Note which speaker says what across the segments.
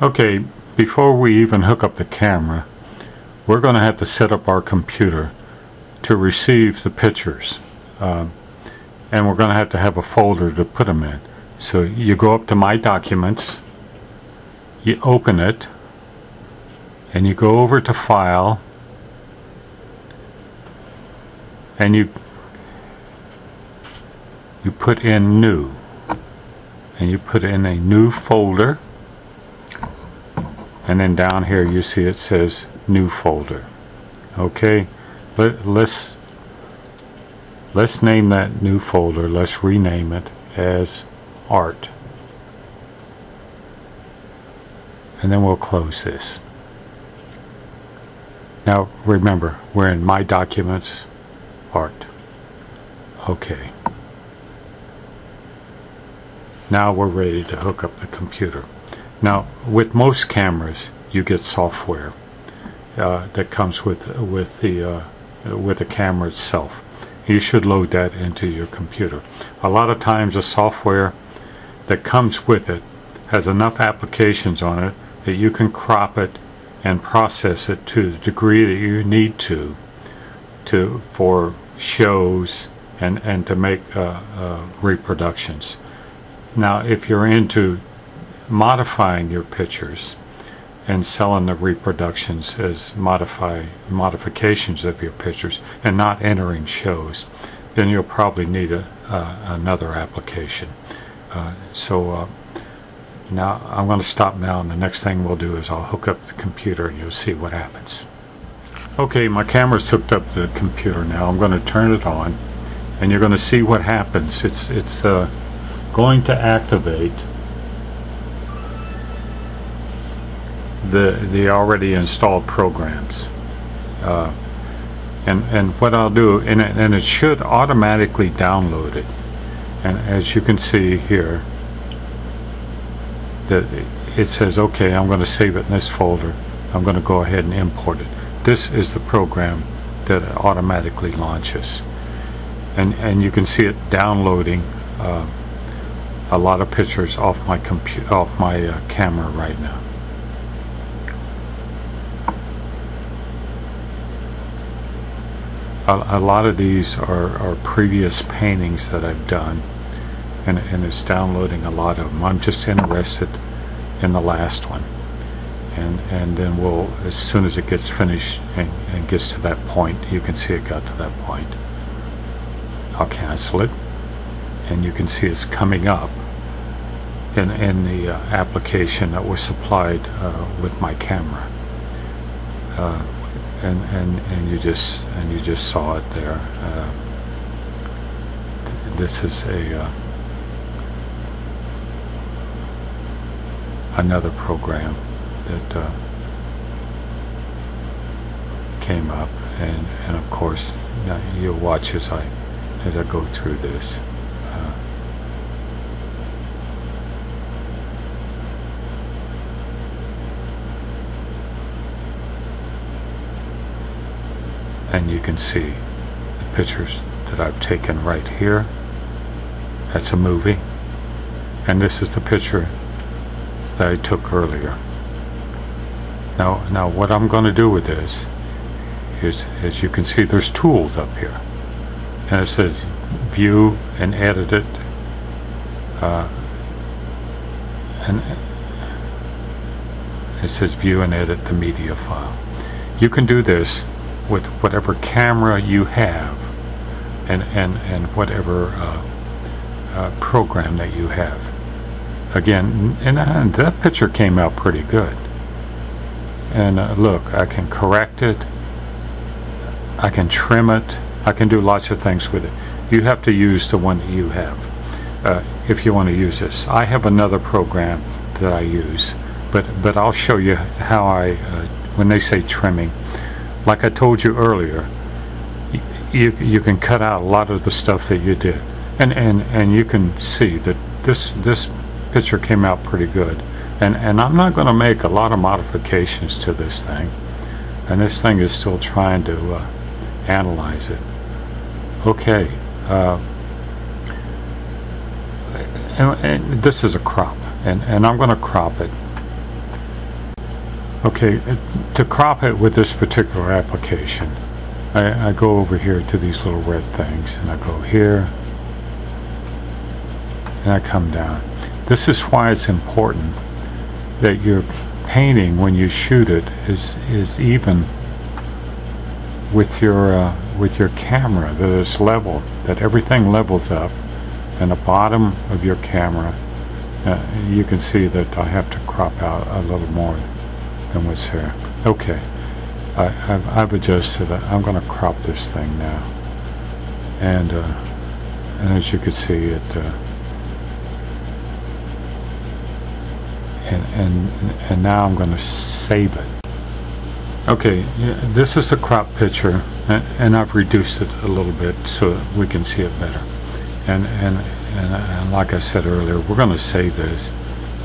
Speaker 1: Okay, before we even hook up the camera, we're going to have to set up our computer to receive the pictures. And we're going to have a folder to put them in. So you go up to My Documents, you open it, and you go over to File, and you put in New, and you put in a new folder, and then down here you see it says New Folder. Okay, let's name that new folder, let's rename it as Art, and then we'll close this. Now remember, we're in My Documents, Art. Okay, now we're ready to hook up the computer. Now with most cameras you get software that comes with the camera itself. You should load that into your computer. A lot of times the software that comes with it has enough applications on it that you can crop it and process it to the degree that you need to for shows and to make reproductions. Now if you're into modifying your pictures and selling the reproductions as modifications of your pictures and not entering shows, then you'll probably need another application. Now I'm going to stop now, and the next thing we'll do is I'll hook up the computer and you'll see what happens. Okay, my camera's hooked up to the computer now. I'm going to turn it on and you're going to see what happens. It's going to activate the already installed programs, and what I'll do, and it should automatically download it. And as you can see here, that it says, okay, I'm going to save it in this folder. I'm going to go ahead and import it. This is the program that automatically launches, and you can see it downloading a lot of pictures off my camera right now. A lot of these are previous paintings that I've done, and it's downloading a lot of them. I'm just interested in the last one, and then we'll, as soon as it gets finished and gets to that point, you can see it got to that point, I'll cancel it, and you can see it's coming up in the application that was supplied with my camera. And you just saw it there. This is another program that came up, and of course you'll watch as I go through this. And you can see the pictures that I've taken right here. That's a movie. And this is the picture that I took earlier. Now what I'm going to do with this is, as you can see, there's tools up here. And it says view and edit it. And it says view and edit the media file. You can do this with whatever camera you have and whatever program that you have. Again, and that picture came out pretty good. And look, I can correct it, I can trim it, I can do lots of things with it. You have to use the one that you have if you want to use this. I have another program that I use, but I'll show you how I, when they say trimming, like I told you earlier, you can cut out a lot of the stuff that you did, and you can see that this picture came out pretty good, and I'm not going to make a lot of modifications to this thing, and this thing is still trying to analyze it. Okay, and this is a crop, and I'm going to crop it Okay, to crop it with this particular application, I go over here to these little red things, and I go here, and I come down. This is why it's important that your painting, when you shoot it, is even with your camera, that it's level, that everything levels up, and the bottom of your camera, you can see that I have to crop out a little more than what's there. Okay, I've adjusted it. I'm going to crop this thing now, and as you can see it, and now I'm going to save it. Okay, yeah, this is the crop picture, and I've reduced it a little bit so that we can see it better. And like I said earlier, we're going to save this.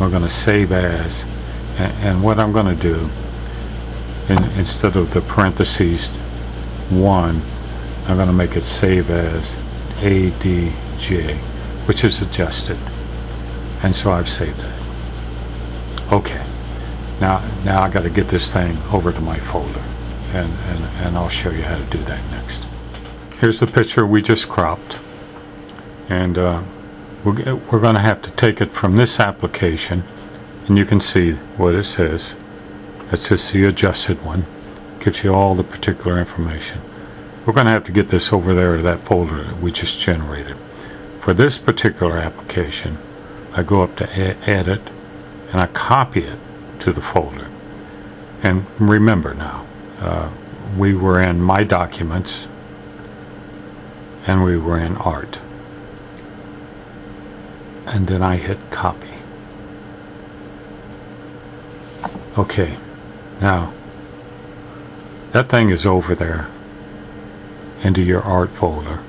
Speaker 1: We're going to save as, and what I'm going to do, instead of the parentheses 1, I'm going to make it save as ADJ, which is adjusted. And so I've saved it. Okay. Now I got to get this thing over to my folder, and I'll show you how to do that next. Here's the picture we just cropped, and we're going to have to take it from this application, and you can see what it says. It's just the adjusted one. Gives you all the particular information. We're going to have to get this over there to that folder that we just generated. For this particular application, I go up to Edit, and I copy it to the folder. And remember now, we were in My Documents, and we were in Art. And then I hit Copy. Okay, now that thing is over there into your Art folder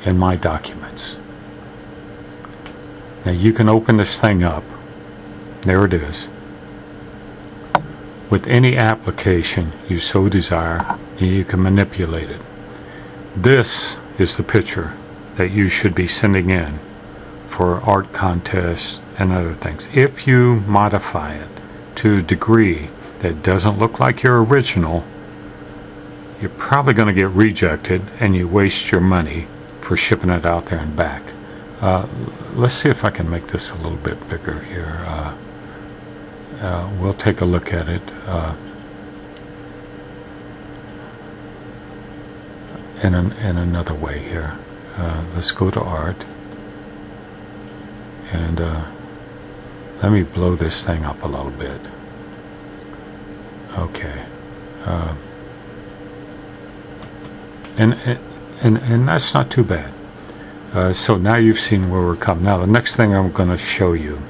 Speaker 1: in My Documents. Now you can open this thing up. There it is. With any application you so desire, you can manipulate it. This is the picture that you should be sending in for art contests and other things. If you modify it to a degree that doesn't look like your original, you're probably going to get rejected, and you waste your money for shipping it out there and back. Let's see if I can make this a little bit bigger here. We'll take a look at it in another way here. Let's go to Art, and let me blow this thing up a little bit. Okay, and that's not too bad. So now you've seen where we're coming. Now the next thing I'm going to show you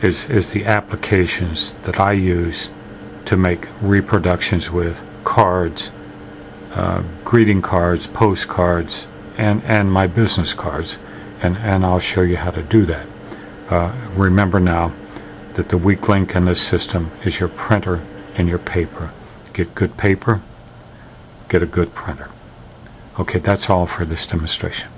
Speaker 1: is the applications that I use to make reproductions with cards, greeting cards, postcards, and my business cards, and I'll show you how to do that. Remember now that the weak link in this system is your printer and your paper. Get good paper, get a good printer. Okay, that's all for this demonstration.